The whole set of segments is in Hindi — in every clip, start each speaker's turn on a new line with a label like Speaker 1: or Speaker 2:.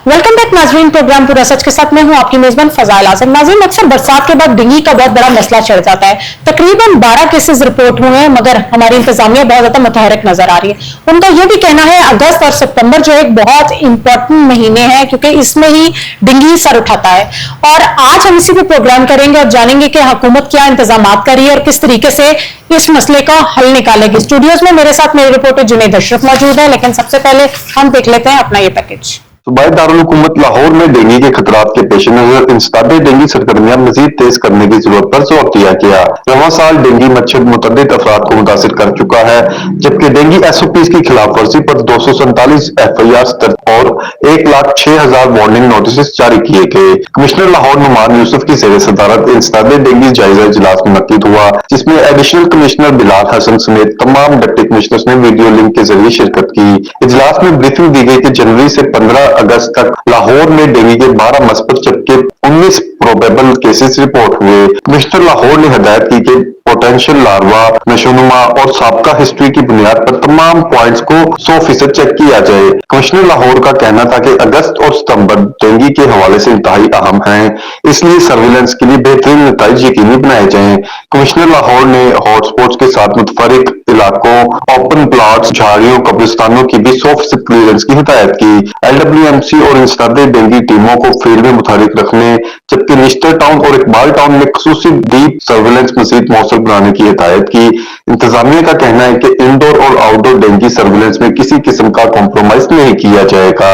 Speaker 1: वेलकम बैक नाजरीन, प्रोग्राम पूरा सच के साथ मैं हूं आपकी मेजबान फजाइल आजम। नाजरीन, अक्सर बरसात के बाद डेंगू का बहुत बड़ा मसला छिड़ जाता है। तकरीबन 12 केसेस रिपोर्ट हुए हैं, मगर हमारी इंतजामिया बहुत ज्यादा मुतहरक नजर आ रही है। उनका यह भी कहना है अगस्त और सितंबर जो एक बहुत इंपॉर्टेंट महीने हैं, क्योंकि इसमें ही डेंगू सर उठाता है। और आज हम इसी पे प्रोग्राम करेंगे और जानेंगे कि हुकूमत क्या इंतजाम कर रही है और किस तरीके से इस मसले का हल निकालेगी। स्टूडियोज में मेरे साथ मेरे रिपोर्टर जुनैद अशरफ मौजूद है, लेकिन सबसे पहले हम देख लेते हैं अपना ये पैकेज।
Speaker 2: सूबाई दारुल हुकूमत लाहौर में डेंगू के खतरात के पेश नजर इंसदाद डेंगू सरगर्मियां मजीद तेज करने की जरूरत पर जोर दिया गया। रवां साल डेंगू मच्छर मुतअद्दिद अफराद को मुतासिर कर चुका है, जबकि डेंगू SOPs की खिलाफ वर्जी पर 247 FIR दर्ज और 1,06,000 वार्निंग नोटिस जारी किए गए। कमिश्नर लाहौर नुमान यूसुफ की जेर सदारत इंसदाद डेंगू जायजा इजलास मुनक्किद हुआ, जिसमें एडिशनल कमिश्नर बिलाल हसन समेत तमाम डिप्टी कमिश्नर्स ने वीडियो लिंक के जरिए शिरकत की। इजलास में ब्रीफिंग दी गई कि जनवरी से 15 अगस्त तक लाहौर में डेंगू के 12 मस्बत जबकि 19 प्रोबेबल केसेस रिपोर्ट हुए। कमिश्नर लाहौर ने हिदायत की कि पोटेंशियल लार्वा, नशोनुमा और साबका हिस्ट्री की बुनियाद पर तमाम पॉइंट्स को 100% चेक किया जाए। कमिश्नर लाहौर का कहना था कि अगस्त और सितंबर डेंगू के हवाले से इंतहाई अहम हैं, इसलिए सर्विलेंस के लिए बेहतरीन नतीजे यकीनी बनाए जाएं। कमिश्नर लाहौर ने हॉटस्पॉट्स के साथ मुतफरिक इलाकों, ओपन प्लॉट्स, झाड़ियों, कब्रिस्तानों की भी 100% क्लियरेंस की हिदायत की। LWMC और इंसदाद डेंगू टीमों को फील्ड में मुतहरिक रखने, जबकि निश्तर टाउन और इकबाल टाउन में खसूसी डीप सर्विलेंस मजीद मौसर बनाने की हिदायत की। इंतजामिया का कहना है कि इंडोर और आउटडोर डेंगू सर्विलेंस में किसी किस्म का कॉम्प्रोमाइज नहीं किया जाएगा।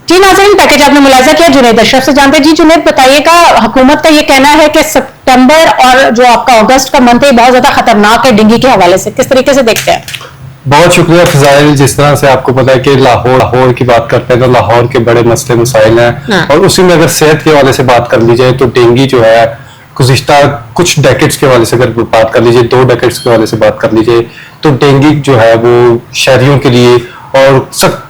Speaker 1: जी नाज़रीन, पैकेज आपने मुलाजा किया। जुनैद अशरफ से जानते हैं। जी जुनैद, बताइएगा, हुकूमत का ये कहना है कि सितंबर और जो आपका अगस्त का मंथ है बहुत ज्यादा खतरनाक है डेंगू के हवाले से, किस तरीके से देखते हैं?
Speaker 3: बहुत शुक्रिया फजाइल। जिस तरह से आपको पता है कि लाहौर की बात करते हैं तो लाहौर के बड़े मसले मसाइल हैं, और उसी में अगर सेहत के हवाले से बात कर ली जाए तो डेंगू जो है गुज़िश्ता कुछ डेकेड्स के हवाले से अगर बात कर लीजिए, 2 डेकेड्स के हवाले से बात कर लीजिए, तो डेंगू जो है वो शहरियों के लिए और सख्त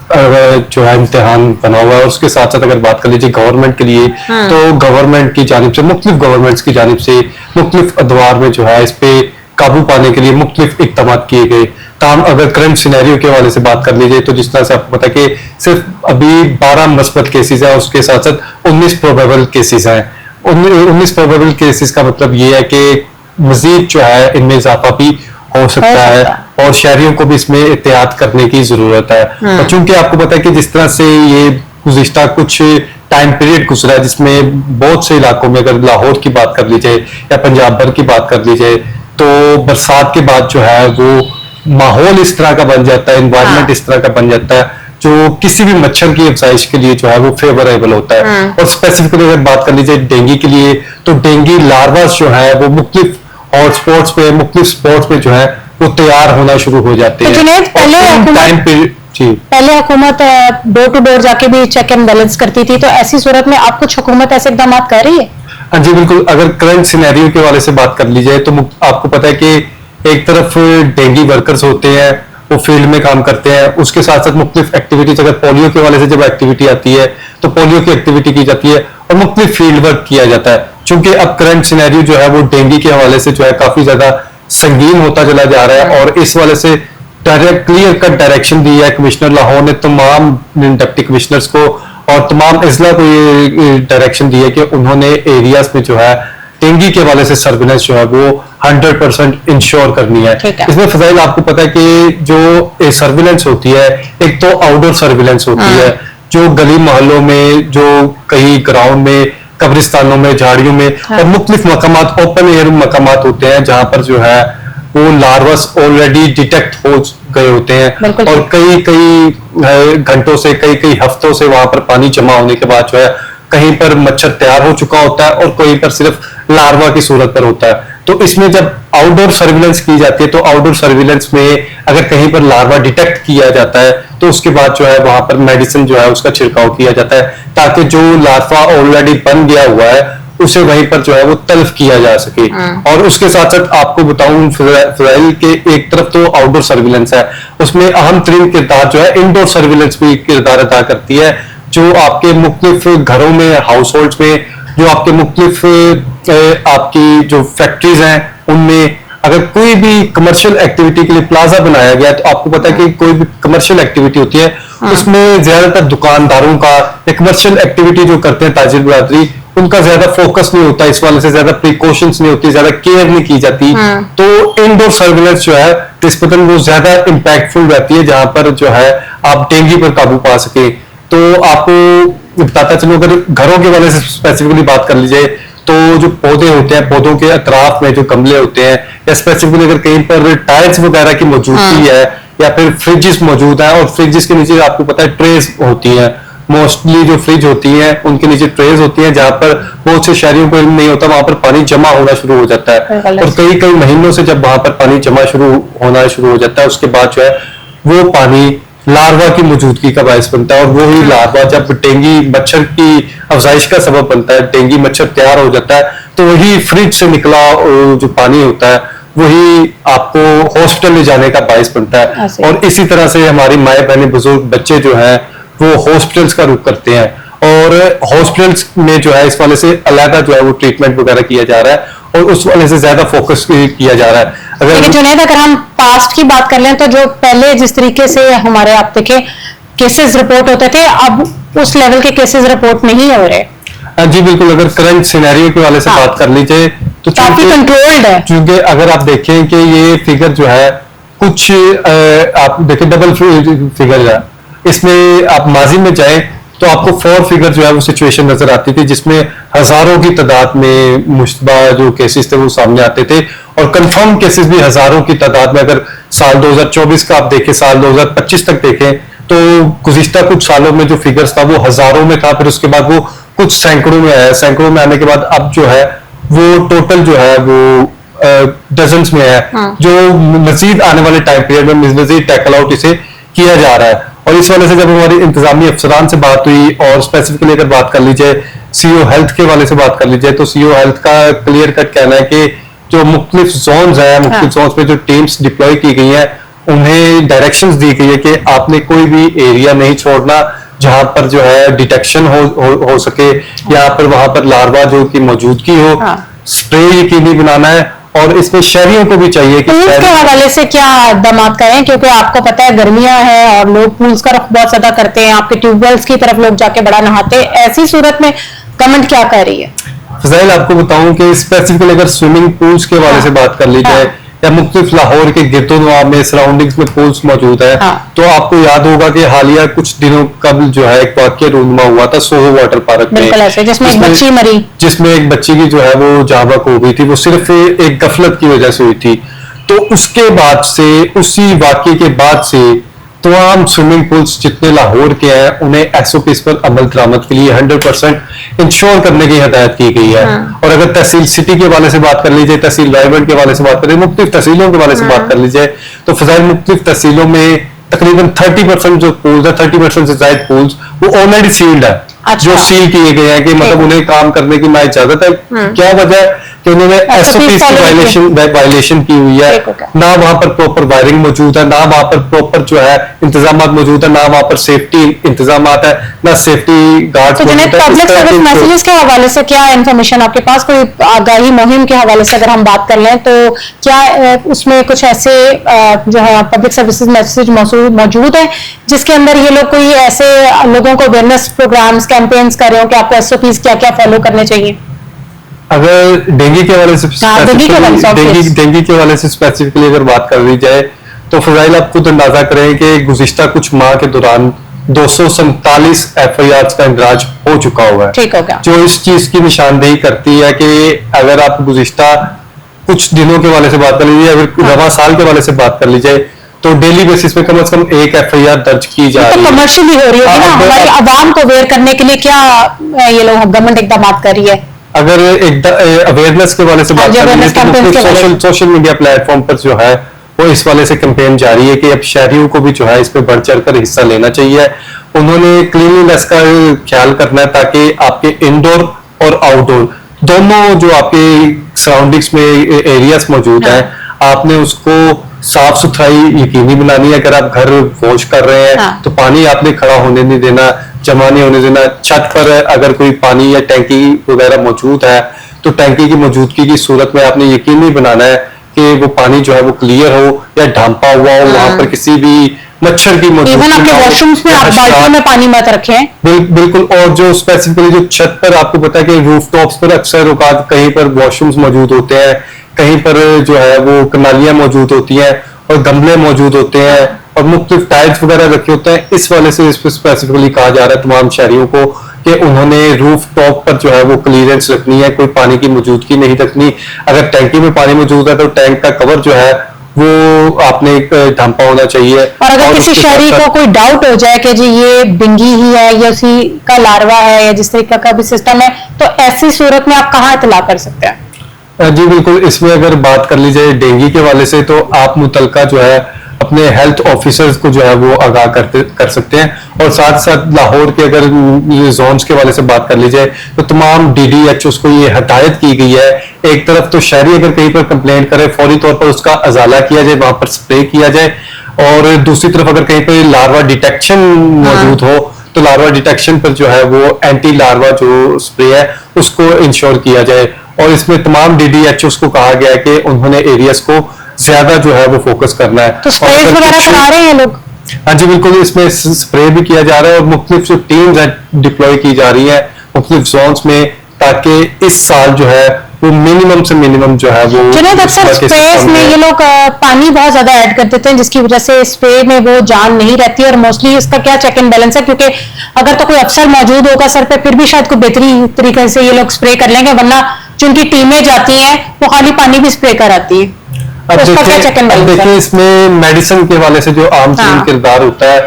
Speaker 3: जो है इम्तिहान बना हुआ है। उसके साथ साथ अगर बात कर लीजिए गवर्नमेंट के लिए, तो गवर्नमेंट की जानिब से, मुख्तलिफ गवर्नमेंट्स की जानिब से मुख्तलिफ अदवार में जो है इस पे काबू पाने के लिए मुख्तलिफ इक़दाम किए गए। ताम अगर करंट सिनेरियो के हवाले से बात कर लीजिए तो जिस तरह से आपको पता है कि सिर्फ अभी 12 मस्बत केसेस है, उसके साथ साथ 19 प्रोबेबल केसेस हैं। 19 प्रोबेबल केसेस का मतलब ये है कि मजीद जो है इनमें इजाफा भी हो सकता है और शहरियों को भी इसमें एहतियात करने की जरूरत है। और चूंकि आपको पता है कि जिस तरह से ये गुज़िश्ता कुछ टाइम पीरियड गुजरा है जिसमें बहुत से इलाकों में, अगर लाहौर की बात कर ली जाए या पंजाब भर की बात कर ली जाए, तो बरसात के बाद जो है वो माहौल इस तरह का बन जाता है, एनवायरनमेंट इस तरह का बन जाता है जो किसी भी मच्छर की अफजाइश के लिए जो है वो फेवरेबल होता है। और स्पेसिफिकली अगर बात कर लीजिए डेंगू के लिए, तो डेंगू लार्वास जो है वो मुख्तलिफ हॉटस्पॉट्स पे, मुख्तलिफ स्पॉट्स पे जो है वो तैयार होना शुरू हो जाते हैं।
Speaker 1: पहले हुकूमत डोर टू डोर जाके भी चेक एंड बैलेंस करती थी, तो ऐसी सूरत में आप कुछ हुकूमत ऐसे इकदाम कर रही है?
Speaker 3: हाँ जी बिल्कुल। अगर करंट सिनेरियो के हवाले से बात कर ली जाए तो आपको पता है कि एक तरफ डेंगू वर्कर्स होते हैं, वो फील्ड में काम करते हैं, उसके साथ साथ मुख्तलिफ एक्टिविटीज, अगर पोलियो के हवाले से जब एक्टिविटी आती है तो पोलियो की एक्टिविटी की जाती है और मुख्तलिफ फील्ड वर्क किया जाता है। चूंकि अब करंट सिनेरियो जो है वो डेंगू के हवाले से जो है काफी ज्यादा संगीन होता चला जा रहा है, और इस वाले से क्लियर कट डायरेक्शन दी है कमिश्नर लाहौर ने तमाम डिप्टी कमिश्नर्स को और तमाम अजला को ये डायरेक्शन दी है कि उन्होंने एरियाज में जो है डेंगू के हवाले से सर्विलेंस जो है वो 100% इंश्योर करनी है। इसमें फजाइल आपको पता है कि जो सर्विलेंस होती है, एक तो आउटडोर सर्विलेंस होती है जो गली मोहल्लों में, जो कई ग्राउंड में, कब्रिस्तानों में, झाड़ियों में और मुख्तलिफ मकामात, ओपन एयर मकामात होते हैं जहां पर जो है वो लार्वास ऑलरेडी डिटेक्ट हो गए होते हैं, और कई घंटों से, कई हफ्तों से वहां पर पानी जमा होने के बाद जो है कहीं पर मच्छर तैयार हो चुका होता है और कहीं पर सिर्फ लार्वा की सूरत पर होता है। तो इसमें जब आउटडोर सर्विलेंस की जाती है तो आउटडोर सर्विलेंस में अगर कहीं पर लार्वा डिटेक्ट किया जाता है तो उसके बाद जो है वहां पर मेडिसिन जो है उसका छिड़काव किया जाता है, ताकि जो लार्वा ऑलरेडी बन गया हुआ है उसे वहीं पर जो है वो तल्फ किया जा सके। और उसके साथ साथ आपको बताऊं फिलहाल के एक तरफ तो आउटडोर सर्विलेंस है, उसमें अहम तरीन किरदार जो है इंडोर सर्विलेंस भी किरदार अदा करती है, जो आपके मुख्तलिफ घरों में, हाउस होल्ड में, जो आपके मुख्तलिफ आपकी जो फैक्ट्रीज हैं उनमें अगर कोई भी कमर्शियल एक्टिविटी के लिए प्लाजा बनाया गया, तो आपको पता है कि कोई भी कमर्शियल एक्टिविटी होती है उसमें ज्यादातर दुकानदारों का कमर्शियल एक्टिविटी जो करते हैं ताजिर बरादरी, उनका ज्यादा फोकस नहीं होता, इस वाले से ज्यादा प्रिकॉशंस नहीं होती, ज्यादा केयर नहीं की जाती। तो इनडोर सर्विलेंस जो है निस्बतन वो ज्यादा इम्पैक्टफुल रहती है, जहां पर जो है आप डेंगू पर काबू पा सके। तो आपको बताता चलो, अगर घरों के वाले से स्पेसिफिकली बात कर लीजिए तो जो पौधे होते हैं, पौधों के अतराफ में जो गमले होते हैं, या स्पेसिफिकली अगर कहीं पर टाइल्स वगैरह की मौजूदगी है, या फिर फ्रिजेस मौजूद है, और फ्रिजेस के नीचे आपको पता है ट्रेस होती है, मोस्टली जो फ्रिज होती है उनके नीचे ट्रेज होती है, जहां पर बहुत से शहरियों को इल्म नहीं होता, वहां पर पानी जमा होना शुरू हो जाता है। और कई कई महीनों से जब वहां पर पानी जमा होना शुरू हो जाता है, उसके बाद जो है वो पानी लार्वा की मौजूदगी का बायस बनता है, और वो ही लार्वा जब डेंगू मच्छर की अफजाइश का सबब बनता है, डेंगू मच्छर तैयार हो जाता है, तो वही फ्रिज से निकला जो पानी होता है वही आपको हॉस्पिटल ले जाने का बायस बनता है। और इसी तरह से हमारी माए बहने बुजुर्ग बच्चे जो है वो हॉस्पिटल्स का रुख करते हैं, और हॉस्पिटल्स में जो है इस वाले से अलग जो है वो ट्रीटमेंट वगैरह किया जा रहा है, और उस वाले से ज्यादा फोकस किया जा रहा है।
Speaker 1: लेकिन जुनैद, अगर हम पास्ट की बात कर लें तो जो पहले जिस तरीके से हमारे आप देखें केसेस रिपोर्ट होते थे, अब उस लेवल के केसेस रिपोर्ट नहीं हो रहे।
Speaker 3: जी बिल्कुल, अगर करंट सिनेरियो के वाले से बात कर लीजिए तो
Speaker 1: काफी कंट्रोल्ड है,
Speaker 3: क्योंकि अगर आप देखें कि ये फिगर जो है कुछ आप देखें डबल फिगर है, इसमें आप माजी में जाएं तो आपको 4 फिगर जो है वो सिचुएशन नजर आती थी, जिसमें हजारों की तादाद में मुश्तबा जो केसेस थे वो सामने आते थे, और कंफर्म केसेस भी हजारों की तादाद में। अगर साल 2024 का आप देखें, साल 2025 तक देखें तो गुज़िश्ता कुछ सालों में जो फिगर्स था वो हजारों में था, फिर उसके बाद वो कुछ सैकड़ों में आया, सैकड़ों में आने के बाद अब जो है वो टोटल जो है वो डजन्स में है। जो मजीद आने वाले टाइम पीरियड में मजीद टैकल आउट इसे किया जा रहा है। और इस वजह से जब हमारी इंतजामी अफसरान से बात हुई, और स्पेसिफिकली अगर बात कर लीजिए सीओ हेल्थ के वाले से बात कर लीजिए, तो सीओ हेल्थ का क्लियर कट कहना है कि जो मुख्तलिफ जोन्स है, मुख्तलिफ जोन्स में जो टीम्स डिप्लॉय की गई है, उन्हें डायरेक्शंस दी गई है कि आपने कोई भी एरिया नहीं छोड़ना जहां पर जो है डिटेक्शन हो सके, या पर वहां पर लार्वा जो की मौजूदगी हो। स्प्रे यकीनी बनाना है, और इसमें शहरियों को भी चाहिए कि
Speaker 1: पूल्स के हवाले से क्या इक़दाम करें, क्योंकि आपको पता है गर्मियां हैं और लोग पूल्स का रुख बहुत ज्यादा करते हैं, आपके ट्यूबवेल्स की तरफ लोग जाके बड़ा नहाते हैं, ऐसी सूरत में गवर्नमेंट क्या कर रही है?
Speaker 3: फजाइल, आपको बताऊं कि स्पेसिफिकली अगर स्विमिंग पूल्स के वाले से बात कर ली जाए, या मुख्तलिफ लाहौर के गिरदोनवा में सराउंडिंग्स में पूल्स मौजूद है, तो आपको याद होगा कि हालिया कुछ दिनों कबल जो है एक वाकया रूनुमा हुआ था सोहो वाटर पार्क में,
Speaker 1: जिसमें एक बच्ची मरी,
Speaker 3: जिसमें एक बच्ची की जो है वो जाबक हो गई थी, वो सिर्फ एक गफलत की वजह से हुई थी। तो उसके बाद से, उसी वाकये के बाद से तमाम स्विमिंग पूल्स जितने लाहौर के हैं उन्हें एसओपीज पर अमल दरामद के लिए 100% इंश्योर करने की हिदायत की गई है। और अगर तहसील सिटी के वाले से बात कर लीजिए, तहसील रायगढ़ के वाले से बात करें, मुख्तलिफ तहसीलों के वाले से बात कर लीजिए, तो फजाइल मुख्तलिफ तहसीलों में तकरीबन 30% जो पूल्स है, 30% से ज्यादा पूल्स वो ऑलरेडी सील्ड है। जो सील किए गए हैं कि मतलब उन्हें काम करने की ना इजाजत है। क्या वजह है कि उन्होंने एसओपीज की वायलेशन की हुई है, ना वहां पर प्रॉपर वायरिंग मौजूद है, ना वहां पर प्रॉपर जो है इंतजाम मौजूद है, ना वहां पर सेफ्टी इंतजाम है, ना सेफ्टी गार्ड।
Speaker 1: तो पब्लिक सर्विस मैसेजेस के हवाले से क्या इन्फॉर्मेशन आपके पास, कोई आगाही मुहिम के हवाले से अगर हम बात कर लें तो क्या उसमें कुछ ऐसे जो है पब्लिक सर्विसेज मैसेज मौजूद है जिसके अंदर ये लोग कोई ऐसे लोगों को अवेयरनेस प्रोग्राम्स कैंपेन्स कर रहे हो कि आपको एसओपीज क्या क्या फॉलो करने चाहिए?
Speaker 3: अगर डेंगू के वाले से डेंगू के वाले से स्पेसिफिकली अगर बात कर ली जाए तो फजाइल आप खुद अंदाजा करें कि गुज़िश्ता कुछ माह के दौरान 247 FIRs का इंदराज हो चुका हुआ है।
Speaker 1: ठीक हो गया।
Speaker 3: जो इस चीज की निशानदेही करती है कि अगर आप गुज़िश्ता कुछ दिनों के वाले से बात कर लीजिए, अगर रवा साल के वाले से बात कर लीजिए, तो डेली बेसिस पे कम से कम एक FIR दर्ज की जा रही है।
Speaker 1: कमर्शियली हो रही है ना, हमारी आवाम को अवेयर करने के लिए क्या ये लोग गवर्नमेंट इकदाम कर रही है?
Speaker 3: अगर एक अवेयरनेस के वाले से बात करें तो सोशल मीडिया प्लेटफॉर्म पर जो है वो इस वाले से कैंपेन जारी है कि अब शहरियों को भी जो है इस पे बढ़ चढ़ कर हिस्सा लेना चाहिए। उन्होंने क्लीनलीनेस का ख्याल करना है ताकि आपके इंडोर और आउटडोर दोनों जो आपके सराउंडिंग्स में एरियाज मौजूद हैं, आपने उसको साफ सुथराई यकीनी बनानी है। अगर आप घर वॉश कर रहे हैं तो पानी आपने खड़ा होने नहीं देना, जमा नहीं होने देना। छत पर अगर कोई पानी या टैंकी वगैरह मौजूद है तो टैंकी की मौजूदगी की सूरत में आपने यकीनी बनाना है कि वो पानी जो है वो क्लियर हो या ढांपा हुआ हो, वहां पर किसी भी मच्छर की मौजूदगी
Speaker 1: इवन आपके
Speaker 3: ना हो,
Speaker 1: वॉशरूम्स में
Speaker 3: या
Speaker 1: आप बाल्टियों
Speaker 3: हशरात।
Speaker 1: में पानी मत रखें।
Speaker 3: बिल्कुल। और जो स्पेसिफिकली जो छत पर आपको पता है कि रूफ टॉप्स पर अक्सर औकात कहीं पर वॉशरूम्स मौजूद होते हैं, कहीं पर जो है वो कनालियां मौजूद होती हैं और गमले मौजूद होते हैं और मुख्तलिफ टाइल्स वगैरह रखे होते हैं। इस वाले से इस पर स्पेसिफिकली कहा जा रहा है तमाम शहरियों को कि उन्होंने रूफ टॉप पर जो है वो क्लीयरेंस रखनी है, कोई पानी की मौजूदगी नहीं रखनी। अगर टैंकी में पानी मौजूद है तो टैंक का कवर जो है वो आपने एक ढांपा होना चाहिए।
Speaker 1: और अगर किसी
Speaker 3: उसके
Speaker 1: शहरी
Speaker 3: साथ-साथ-
Speaker 1: को कोई डाउट हो जाए कि जी ये डेंगू ही है या उसी का लार्वा है या जिस तरीके का भी सिस्टम है, तो ऐसी सूरत में आप कहाँ इतला कर सकते हैं?
Speaker 3: जी बिल्कुल। इसमें अगर बात कर ली जाए डेंगू के वाले से, तो आप मुतलका जो है अपने हेल्थ ऑफिसर्स को जो है वो आगाह कर सकते हैं। और साथ साथ लाहौर के अगर जोन्स के वाले से बात कर ली जाए तो तमाम DDHOs को ये हदायत की गई है, एक तरफ तो शहरी अगर कहीं पर कंप्लेंट करे फौरी तौर पर उसका अजाला किया जाए, वहां पर स्प्रे किया जाए। और दूसरी तरफ अगर कहीं पर लार्वा डिटेक्शन मौजूद हो तो लार्वा डिटेक्शन पर जो है वो एंटी लार्वा जो स्प्रे है उसको इंश्योर किया जाए। और इसमें तमाम DDHOs को कहा गया है कि उन्होंने एरियाज को ज्यादा जो है वो फोकस करना है।
Speaker 1: तो स्प्रे
Speaker 3: और अगर
Speaker 1: वगैरह
Speaker 3: कुछ-
Speaker 1: करा रहे हैं लोग?
Speaker 3: हाँ जी बिल्कुल। इसमें स्प्रे भी किया जा रहा है और मुख्तलिफ जो टीम्स डिप्लॉय की जा रही है मुख्तलिफ जोन्स में, ताकि इस साल जो है वो मिनिमम से मिनिमम जो है वो
Speaker 1: जुनैद,
Speaker 3: इस
Speaker 1: अक्सर
Speaker 3: तरह के
Speaker 1: स्प्रे
Speaker 3: सिस्टम
Speaker 1: में ये लोग पानी बहुत ज्यादा ऐड कर देते हैं जिसकी वजह से स्प्रे में वो जान नहीं रहती। और मोस्टली इसका क्या चेक एंड बैलेंस है, क्योंकि अगर तो कोई अफसर मौजूद होगा सर पे फिर भी शायद कोई बेहतरी तरीके से ये लोग स्प्रे कर लेंगे, वरना जिनकी टीमें जाती हैं वो खाली पानी भी स्प्रे कराती है।
Speaker 3: अब
Speaker 1: तो उसका क्या चेक एंड
Speaker 3: अब
Speaker 1: बैलेंस
Speaker 3: देखिए
Speaker 1: है?
Speaker 3: इसमें मेडिसिन के वाले से जो आम तरीन
Speaker 1: हाँ।
Speaker 3: किरदार होता है,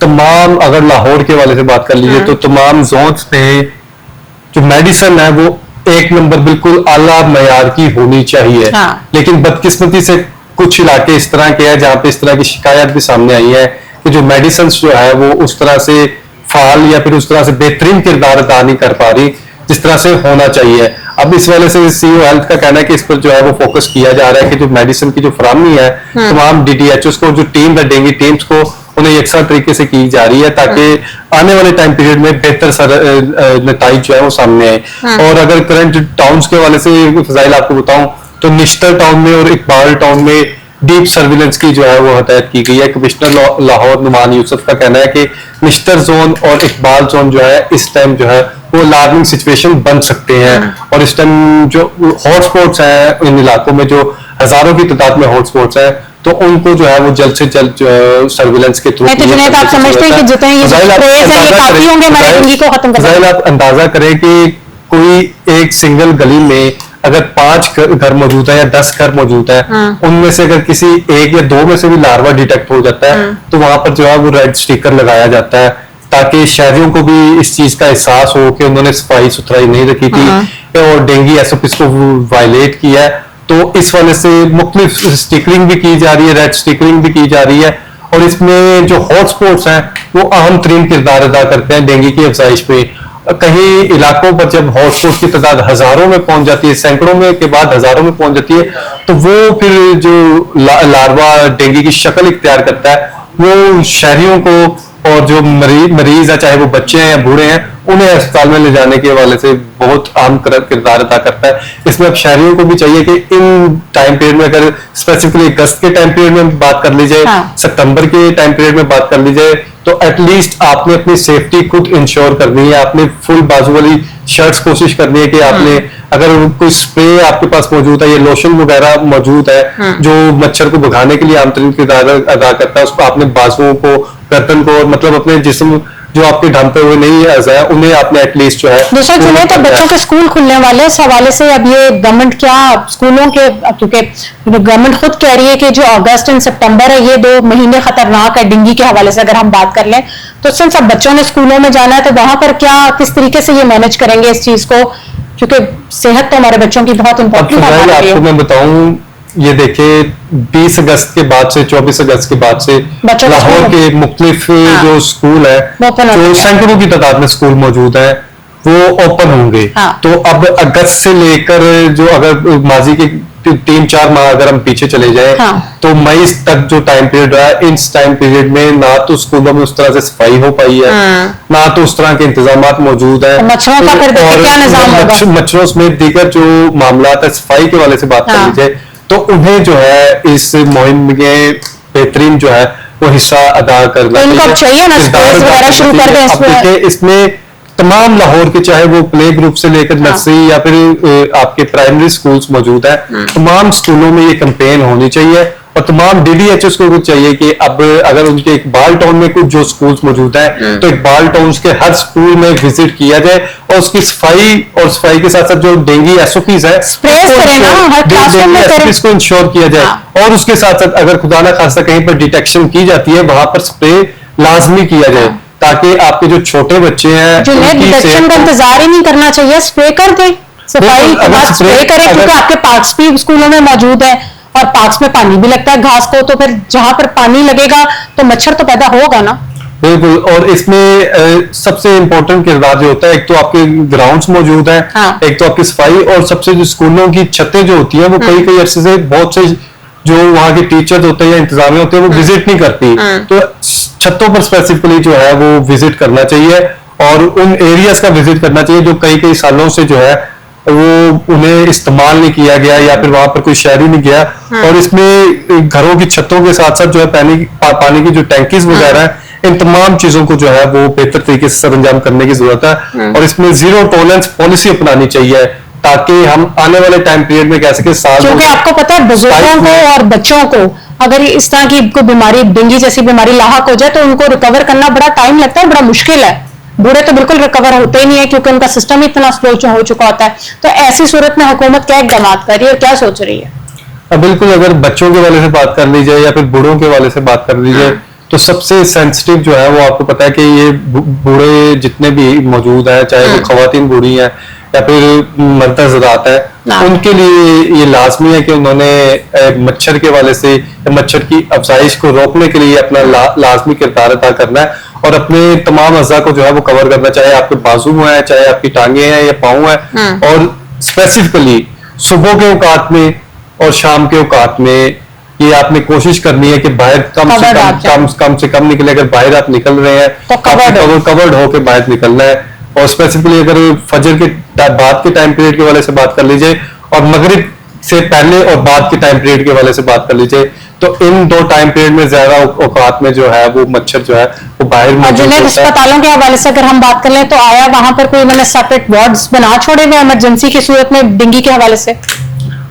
Speaker 3: तमाम अगर लाहौर के वाले से बात कर लीजिए तो तमाम जोन्स में जो मेडिसिन है वो एक नंबर बिल्कुल आला मयार की होनी चाहिए।
Speaker 1: हाँ।
Speaker 3: लेकिन बदकिस्मती से कुछ इलाके इस तरह के हैं जहाँ पे इस तरह की शिकायत भी सामने आई है कि जो मेडिसिन जो है वो उस तरह से फाल या फिर उस तरह से बेहतरीन किरदार अदा नहीं कर पा रही जिस तरह से होना चाहिए। अब इस वजह से CEO हेल्थ का कहना है कि इस पर जो है वो फोकस किया जा रहा है कि जो मेडिसिन की जो फराहमी है तमाम DDHOs को, जो टीम है डेंगू टीम्स को, उन्हें यकसा तरीके से की जा रही है ताकि आने वाले टाइम पीरियड में बेहतर नतीजे जो है वो सामने आए। और अगर करंट टाउन्स के वाले से फजाइल आपको बताऊं तो निश्तर टाउन में और इकबाल टाउन में डीप सर्विलेंस की जो है वो हदायत की गई है। कमिश्नर लाहौर नुमान यूसुफ का कहना है कि निश्तर जोन और इकबाल जोन जो है इस टाइम जो है वो अलार्मिंग सिचुएशन बन सकते हैं। और इस टाइम जो हॉटस्पॉट्स हैं इन इलाकों में, जो हजारों की तादाद में हॉटस्पॉट्स हैं, तो उनको जो है वो जल्द से जल्द सर्विलेंस के थ्रू
Speaker 1: नहीं तो जुनैद, आप समझते हैं कि जितने ये स्प्रेज हैं ये काफी होंगे हमारे डेंगू को खत्म करने में?
Speaker 3: आप अंदाजा करें कि कोई एक सिंगल गली में अगर 5 घर मौजूद है या 10 घर मौजूद है, उनमें से अगर किसी एक या दो में से भी लार्वा डिटेक्ट हो जाता है तो वहां पर जो है वो रेड स्टिकर लगाया जाता है ताकि शहरियों को भी इस चीज का एहसास हो कि उन्होंने सफाई सुथराई नहीं रखी थी और डेंगू SOPs को वायलेट किया है। तो इस वजह से मुख्तलिफ स्टिकरिंग भी की जा रही है, रेड स्टिकरिंग भी की जा रही है। और इसमें जो हॉटस्पॉट्स हैं वो अहम तरीन किरदार अदा करते हैं डेंगू की अफजाइश में। कहीं इलाकों पर जब हॉटस्पॉट की तादाद हजारों में पहुंच जाती है, सैकड़ों में के बाद हजारों में पहुंच जाती है, तो वो फिर जो लार्वा डेंगू की शक्ल इख्तियार करता है वो शहरियों को और जो मरीज है, चाहे वो बच्चे हैं या बूढ़े हैं, उन्हें अस्पताल में ले जाने के हवाले से बहुत अहम किरदार अदा करता है। इसमें अब शहरियों को भी चाहिए कि इन टाइम पीरियड में, अगर स्पेसिफिकली अगस्त के टाइम पीरियड में बात कर ली जाए, सितंबर के टाइम पीरियड में बात कर ली जाए, तो एटलीस्ट आपने अपनी सेफ्टी खुद इंश्योर करनी है। आपने फुल बाजू वाली शर्ट्स कोशिश करनी है कि आपने अगर कोई स्प्रे आपके पास मौजूद है या लोशन वगैरह मौजूद है जो मच्छर को भगाने के लिए आमतरीन किरदार अदा करता है, उसको आपने बाजुओं को, गर्दन को, मतलब अपने जिस्म जो आपके ढांपे हुए नहीं है उन्हें आपने एटलीस्ट जो है।
Speaker 1: दूसरा जुनैद, तो बच्चों के स्कूल खुलने वाले हैं, इस हवाले से अब ये गवर्नमेंट क्या स्कूलों के, क्योंकि गवर्नमेंट खुद कह रही है कि जो अगस्त और सितंबर है ये 2 महीने खतरनाक है डेंगू के हवाले से अगर हम बात कर लें, तो सिंस अब बच्चों ने स्कूलों में जाना है तो वहां पर क्या किस तरीके से ये मैनेज करेंगे इस चीज को, क्योंकि सेहत तो हमारे बच्चों की बहुत इंपॉर्टेंट है।
Speaker 3: आपको मैं बताऊं, ये देखिए 20 अगस्त के बाद से 24 अगस्त के बाद से लाहौर के मुख्तलिफ जो स्कूल है, जो सैकड़ों की तादाद में स्कूल मौजूद है, वो ओपन होंगे। तो अब अगस्त से लेकर जो अगर माजी के 3-4 माह अगर हम पीछे चले जाएं, तो मई तक जो टाइम पीरियड रहा है, इस टाइम पीरियड में ना तो स्कूलों में उस तरह से सफाई हो पाई है, ना तो उस तरह के इंतजाम मौजूद है।
Speaker 1: मच्छरों का फिर क्या निजाम होगा?
Speaker 3: मच्छरों में दीगर जो मामला है सफाई के वाले से बात कर लीजिए तो उन्हें जो है इस मुहिम में बेहतरीन जो है वो हिस्सा अदा करना
Speaker 1: तो इनको अब चाहिए ना
Speaker 3: किरदार
Speaker 1: स्पोर्ट्स
Speaker 3: अदा
Speaker 1: वगैरह
Speaker 3: करना
Speaker 1: शुरू कर
Speaker 3: चाहिए।
Speaker 1: दें
Speaker 3: अब
Speaker 1: इसमें।
Speaker 3: देखिए इसमें तमाम लाहौर के चाहे वो प्ले ग्रुप से लेकर नर्सरी या फिर आपके प्राइमरी स्कूल्स मौजूद है, तमाम स्कूलों में ये कैंपेन होनी चाहिए और तमाम डीडीएचएस को भी चाहिए कि अब अगर उनके इकबाल टाउन में कुछ जो स्कूल्स मौजूद हैं तो इकबाल टाउन के हर स्कूल में विजिट किया जाए और उसकी सफाई के साथ साथ जो डेंगू एसओपीज है
Speaker 1: Sprays करें ना, हर क्लासरूम में करें।
Speaker 3: इसको इंश्योर किया जाए और उसके साथ साथ अगर खुदा ना खास्ता कहीं पर डिटेक्शन की जाती है वहां पर स्प्रे लाजमी किया जाए ताकि आपके जो छोटे बच्चे हैं
Speaker 1: जिन्हें
Speaker 3: उनकी
Speaker 1: डिटेक्शन
Speaker 3: सेहत
Speaker 1: का
Speaker 3: को-
Speaker 1: इंतजार ही नहीं करना चाहिए, स्प्रे कर दें, सफाई
Speaker 3: बिल्कुल,
Speaker 1: के
Speaker 3: अगर
Speaker 1: बाद स्प्रे
Speaker 3: स्प्रे-
Speaker 1: करें, क्योंकि
Speaker 3: अगर-
Speaker 1: आपके पार्क्स भी स्कूलों में मौजूद है और पार्क्स में पानी भी लगता है घास को, तो फिर जहां पर पानी लगेगा तो मच्छर तो पैदा होगा ना।
Speaker 3: बिल्कुल। और इसमें सबसे इम्पोर्टेंट किरदार जो होता है, एक तो आपके ग्राउंड्स मौजूद है,
Speaker 1: हाँ।
Speaker 3: एक तो आपकी सफाई और सबसे जो स्कूलों की छतें जो होती हैं वो कई अरसे से बहुत से जो वहाँ के टीचर्स होते हैं या इंतजामिया होते हैं वो विजिट नहीं करती, तो छतों पर स्पेसिफिकली जो है वो विजिट करना चाहिए और उन एरियाज का विजिट करना चाहिए जो कई सालों से जो है वो उन्हें इस्तेमाल नहीं किया गया या फिर वहां पर कोई शहरी नहीं गया। और इसमें घरों की छतों के साथ साथ जो है पानी की जो टैंकीज वगैरह है, इन तमाम चीजों को जो है वो बेहतर तरीके से सरंजाम करने की जरूरत है और इसमें जीरो टॉलरेंस पॉलिसी अपनानी चाहिए ताकि हम आने वाले टाइम पीरियड में कह सके साल
Speaker 1: क्योंकि आपको पता है बुजुर्गों को और बच्चों को अगर इस तरह की कोई बीमारी, डेंगू जैसी बीमारी लाहक हो जाए तो उनको रिकवर करना बड़ा टाइम लगता है, बड़ा मुश्किल है। बूढ़े तो बिल्कुल रिकवर होते ही नहीं है क्योंकि उनका सिस्टम ही इतना स्लो हो चुका होता है। तो ऐसी सूरत में हुकूमत क्या इकदाम कर रही है और क्या सोच रही है?
Speaker 3: बिल्कुल, अगर बच्चों के वाले से बात कर ली जाए या फिर बूढ़ों के वाले से बात कर ली जाए तो सबसे सेंसिटिव जो है वो आपको पता है कि ये बूढ़े जितने भी मौजूद हैं, चाहे वो खवातीन बूढ़ी हैं या फिर मर्द हज़रात है, उनके लिए ये लाजमी है कि उन्होंने मच्छर के वाले से मच्छर की अफजाइश को रोकने के लिए अपना लाजमी किरदार अदा करना है और अपने तमाम अज़ा को जो है वो कवर करना, चाहे आपके बाजू हैं, चाहे आपकी टांगे हैं या पाँव हैं। और स्पेसिफिकली सुबह के औकात में और शाम के औकात में ये आपने कोशिश करनी है कि बाहर कम से कम निकले। अगर बाहर आप निकल रहे हैं
Speaker 1: तो
Speaker 3: कवर्ड होके बाहर निकलना है। और स्पेसिफिकली अगर फजर के बाद के टाइम पीरियड के वाले से बात कर लीजिए और मगरिब से पहले और बाद के टाइम पीरियड के वाले से बात कर लीजिए तो इन दो टाइम पीरियड में ज्यादा औकात में जो है वो मच्छर जो है वो बाहर मौजूद
Speaker 1: जिन्हें
Speaker 3: होता है।
Speaker 1: अस्पतालों के हवाले से अगर हम बात कर लें तो आया वहां पर कोई मैंने सेपरेट वार्ड्स बना छोड़े हुए इमरजेंसी की सूरत में डेंगू के हवाले से?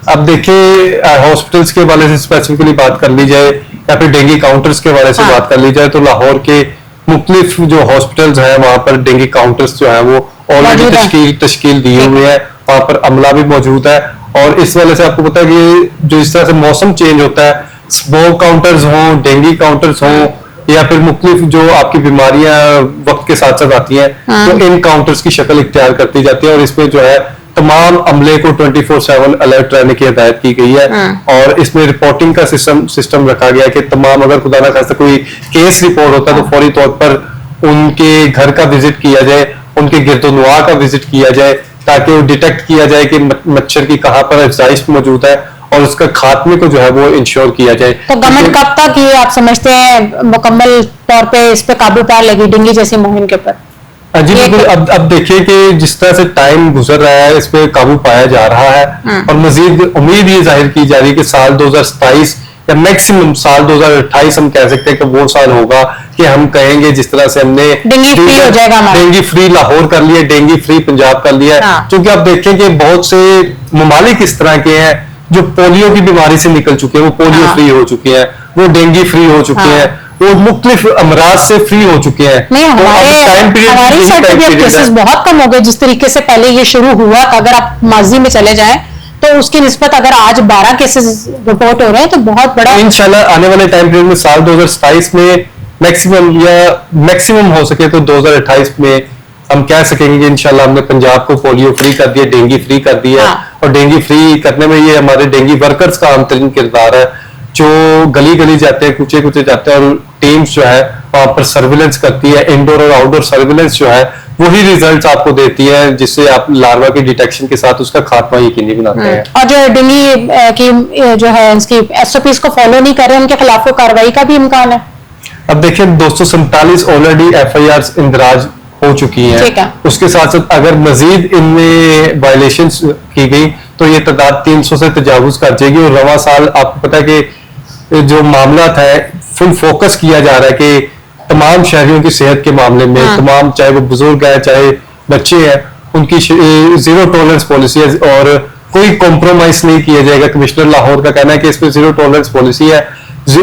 Speaker 3: अब देखिए हॉस्पिटल्स के वाले से स्पेसिफिकली बात कर ली जाए या फिर डेंगू काउंटर्स के वाले से बात कर ली जाए तो लाहौर के मुख्तलिफ जो हॉस्पिटल्स हैं वहां पर डेंगू काउंटर्स जो है वो ऑलरेडी तश्कील दिए हुए हैं, वहां पर अमला भी मौजूद है। और इस वजह से आपको पता है कि जो इस तरह से मौसम चेंज होता है, स्मोक काउंटर्स हों, डेंगू काउंटर्स हों या फिर मुख्तलिफ जो आपकी बीमारियां वक्त के साथ साथ आती हैं तो इन काउंटर्स की शक्ल इख्तियार करती जाती है और इसमें जो है तमाम अमले को 24/7 अलर्ट रहने की हिदायत की गई है। और इसमें रिपोर्टिंग का सिस्टम रखा गया है कि तमाम अगर खुदा ना खास्ता कोई केस रिपोर्ट होता है तो फौरी तौर पर उनके घर का विजिट किया जाए, उनके गिरदोनुआ का विजिट किया जाए ताकि वो डिटेक्ट किया जाए कि मच्छर की कहाँ पर अफजाइश मौजूद है और उसका खात्मे को जो है वो इंश्योर किया जाए।
Speaker 1: तो गवर्नमेंट कब तक ये आप समझते हैं मुकम्मल तौर पे इस पे काबू पा लेगी डेंगू जैसी मुहिम के ऊपर?
Speaker 3: जी बिल्कुल। अब देखिए कि जिस तरह से टाइम गुजर रहा है इस पे काबू पाया जा रहा है और मजीद उम्मीद ये जाहिर की जा रही है कि साल 2027 या मैक्सिमम साल 2028 हम कह सकते हैं कि वो साल होगा कि हम कहेंगे जिस तरह से हमने
Speaker 1: डेंगू फ्री हो जाएगा हमारा।
Speaker 3: डेंगू फ्री लाहौर कर लिया, डेंगू फ्री पंजाब कर लिया है। क्योंकि आप देखें कि बहुत से ममालिक इस तरह के हैं जो पोलियो की बीमारी से निकल चुके हैं, वो पोलियो फ्री हो चुके हैं, वो डेंगू फ्री हो चुके हैं, वो मुख्तलिफ अमराज से फ्री हो चुके हैं।
Speaker 1: नहीं, हमारी साइड पे भी केसेस बहुत कम हो गए जिस तरीके से पहले ये शुरू हुआ था। अगर आप माजी में चले जाएं तो उसकी निस्बत अगर आज 12 केसेस रिपोर्ट हो रहे हैं तो बहुत बड़ा।
Speaker 3: इंशाल्लाह आने वाले टाइम पीरियड में साल 2027 में मैक्सिमम हो सके तो 2028 में हम कह सकेंगे कि इंशाल्लाह हमने पंजाब को पोलियो फ्री कर दिया, डेंगू फ्री कर दिया। और डेंगू फ्री करने में ये हमारे डेंगू वर्कर्स का अहम किरदार है जो गली गली जाते हैं, कुचे कुचे जाते हैं और टीम्स जो है वहां पर सर्विलेंस करती है। इंडोर और आउटडोर सर्विलेंस जो है वही रिजल्ट्स आपको देती है जिससे आप लार्वा की डिटेक्शन के साथ उसका खात्मा यकीनी बनाते हैं।
Speaker 1: और जो डेंगू की जो है इसकी एसओपीज को फॉलो नहीं कर रहे उनके खिलाफ कार्रवाई का भी इम्कान है?
Speaker 3: अब देखिए 247 ऑलरेडी FIRs इंदराज हो चुकी हैं। उसके साथ साथ अगर मजीद इनमें वायलेशंस की गई तो ये तादाद 300 से तजावुज कर जाएगी। और रवां साल आपको पता है कि जो मामला है फुल फोकस किया जा रहा है कि तमाम शहरियों की सेहत के मामले में, तमाम चाहे वो बुजुर्ग है चाहे बच्चे हैं, उनकी जीरो टॉलरेंस पॉलिसी है और कोई कॉम्प्रोमाइज नहीं किया जाएगा। कमिश्नर लाहौर का कहना है कि इसमें जीरो टॉलरेंस पॉलिसी है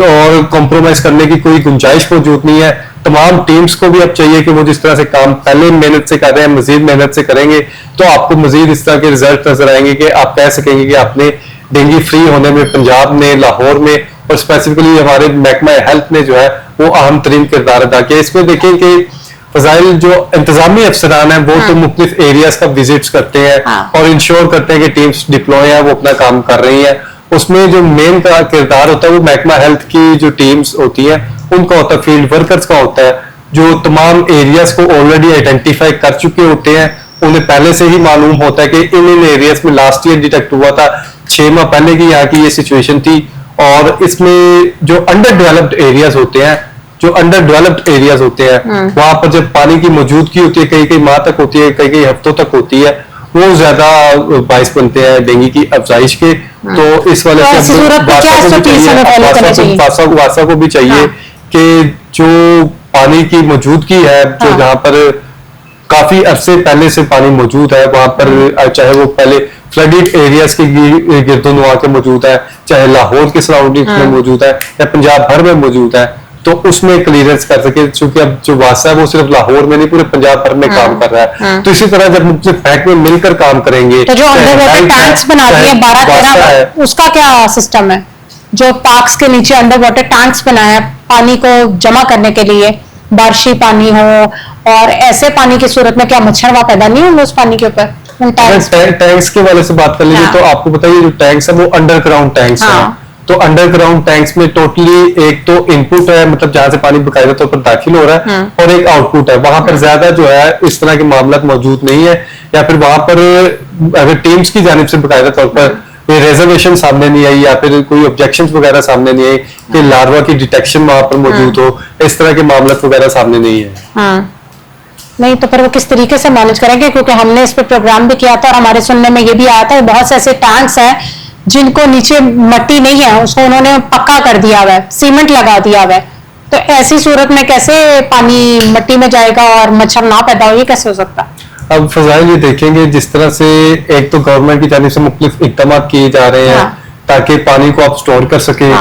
Speaker 3: और कॉम्प्रोमाइज करने की कोई गुंजाइश मौजूद नहीं है। तमाम टीम्स को भी अब चाहिए कि वो जिस तरह से काम पहले मेहनत से कर रहे हैं मजीद मेहनत से करेंगे तो आपको मजीद इस तरह के रिजल्ट नजर आएंगे कि आप कह सकेंगे कि आपने डेंगू फ्री होने में पंजाब में, लाहौर में और स्पेसिफिकली हमारे महकमा हेल्थ ने जो है वो अहम तरीन किरदार अदा किया। इसमें देखें कि फजाइल जो इंतजामी अफसरान है वो तो मुख्तलिफ एरियाज का विजिट्स करते हैं और इंश्योर करते हैं कि टीम्स डिप्लॉय है वो अपना काम कर रही है। उसमें जो मेन का किरदार होता है वो महकमा हेल्थ की जो टीम्स होती है उनका होता है, फील्ड वर्कर्स का होता है, जो तमाम एरियाज को ऑलरेडी आइडेंटिफाई कर चुके होते हैं। उन्हें पहले से ही मालूम होता है कि इन एरियाज में लास्ट ईयर डिटेक्ट हुआ था, 6 माह पहले की यहाँ की ये सिचुएशन थी। और इसमें जो अंडर डेवलप्ड एरियाज होते हैं वहां पर जब पानी की मौजूदगी होती है कई माह तक होती है, कई हफ्तों तक होती है, वो ज्यादा बाइस बनते हैं डेंगू की अफजाइश के। तो इस वाले से वासा को भी चाहिए कि जो पानी की मौजूदगी है जो जहां पर काफी अरसे पहले से पानी मौजूद है वहां पर, चाहे वो पहले फ्लडेड एरियाज के गिरदोनवा के मौजूद है, चाहे लाहौर के सराउंडिंग्स में मौजूद है या पंजाब भर में मौजूद है, तो उसमें क्लियरेंस कर सके। क्योंकि अब जो वासा है वो सिर्फ लाहौर में नहीं पूरे पंजाब भर में काम कर रहा है। तो इसी तरह जब मुख्तलिफ महकमे मिलकर काम करेंगे
Speaker 1: तो जो अंडर वाटर टैंक्स बना दिए 12-13 उसका क्या सिस्टम है? जो पार्क्स के नीचे अंडर वाटर टैंक्स बनाया पानी को जमा करने के लिए, बारिशी पानी हो और ऐसे पानी की सूरत में क्या मच्छर वहां पैदा नहीं होंगे उस पानी के ऊपर?
Speaker 3: टैंक्स के वाले से बात कर लीजिए तो आपको बताइए जो टैंक्स है वो अंडरग्राउंड टैंक्स है। तो अंडरग्राउंड टैंक्स में टोटली एक तो इनपुट है, मतलब जहां से पानी बकायदा तौर पर दाखिल हो रहा है, और एक आउटपुट है। वहां पर ज्यादा जो है इस तरह के मामला मौजूद नहीं है, या फिर वहां पर अगर टीम्स की जानिब से बकायदा तौर पर कोई रेजर्वेशन सामने नहीं आई या फिर कोई ऑब्जेक्शन वगैरह सामने नहीं आई कि लार्वा की डिटेक्शन वहां पर मौजूद हो, इस तरह के मामला वगैरह सामने नहीं है।
Speaker 1: नहीं तो फिर वो किस तरीके से मैनेज करेंगे? क्योंकि हमने इस पर प्रोग्राम भी किया था और हमारे सुनने में ये भी आया था बहुत से ऐसे टैंक्स हैं जिनको नीचे मट्टी नहीं है, उसको उन्होंने पक्का कर दिया हुआ है, सीमेंट लगा दिया हुआ है। तो ऐसी सूरत में कैसे पानी मट्टी में जाएगा और मच्छर ना पैदा हो, ये कैसे हो सकता है?
Speaker 3: अब फजाइल ये देखेंगे जिस तरह से एक तो गवर्नमेंट की जानिब से मुख्तलिफ इक़दाम किए जा रहे हैं ताकि पानी को आप स्टोर कर सके,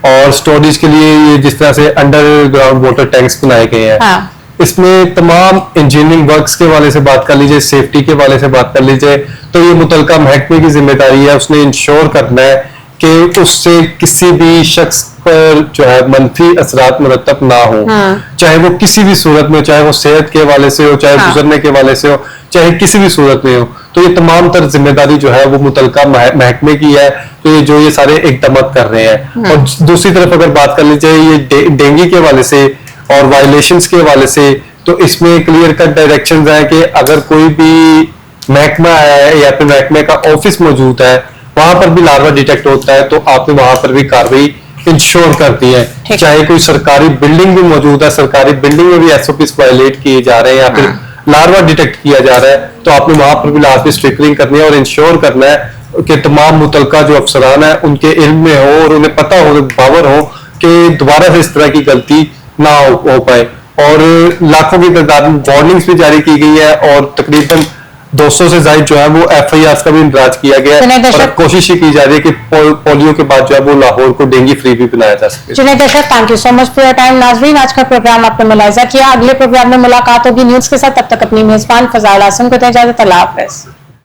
Speaker 3: और स्टोरेज के लिए ये जिस तरह से अंडरग्राउंड वाटर टैंक्स बनाए गए हैं, इसमें तमाम इंजीनियरिंग वर्क्स के वाले से बात कर लीजिए, सेफ्टी के वाले से बात कर लीजिए, तो ये मुतलका महकमे की जिम्मेदारी है, उसने इंश्योर करना है कि उससे किसी भी शख्स पर जो है मनफी असरात मुरतब ना हो, चाहे वो किसी भी सूरत में, चाहे वो सेहत के वाले से हो, चाहे गुजरने के वाले से हो, चाहे किसी भी सूरत में हो। तो ये तमाम तर जिम्मेदारी जो है वो मुतलका महकमे की है, तो ये सारे इक़दाम कर रहे हैं। और दूसरी तरफ अगर बात कर लीजिए ये डेंगू के वाले से और वायलेशंस के वाले से, तो इसमें क्लियर कट डायरेक्शंस हैं कि अगर कोई भी महकमा है या फिर महकमे का ऑफिस मौजूद है वहां पर भी लार्वा डिटेक्ट होता है तो आपने वहां पर भी कार्रवाई इंश्योर करती है। चाहे कोई सरकारी बिल्डिंग भी मौजूद है, सरकारी बिल्डिंग में भी एसओपी वायलेट किए जा रहे हैं या फिर लार्वा डिटेक्ट किया जा रहा है, तो आपने वहां पर भी लाजमी स्ट्रिकलिंग करनी है और इंश्योर करना है कि तमाम मुतलका जो अफसरान है उनके इल्म में हो और उन्हें पता हो, बावर हो कि दोबारा से इस तरह की गलती ना हो पाए। और लाखों की तादाद में वार्निंग्स भी जारी की गई है और तकरीबन 200 से ज्यादा जो है वो FIRs का भी इंदराज किया गया है और कोशिश ही की जा रही है कि पोलियो के बाद जो है वो लाहौर को डेंगू फ्री भी बनाया जा सके।
Speaker 1: Junaid Ashraf, thank you so much for your time. नाज़रीन, आज का प्रोग्राम आपने मुलाहिजा किया। अगले प्रोग्राम में मुलाकात होगी न्यूज के साथ, तब तक अपनी मेजबान फजाइल आसिम को इजाजत। अल्लाह हाफ़िज़।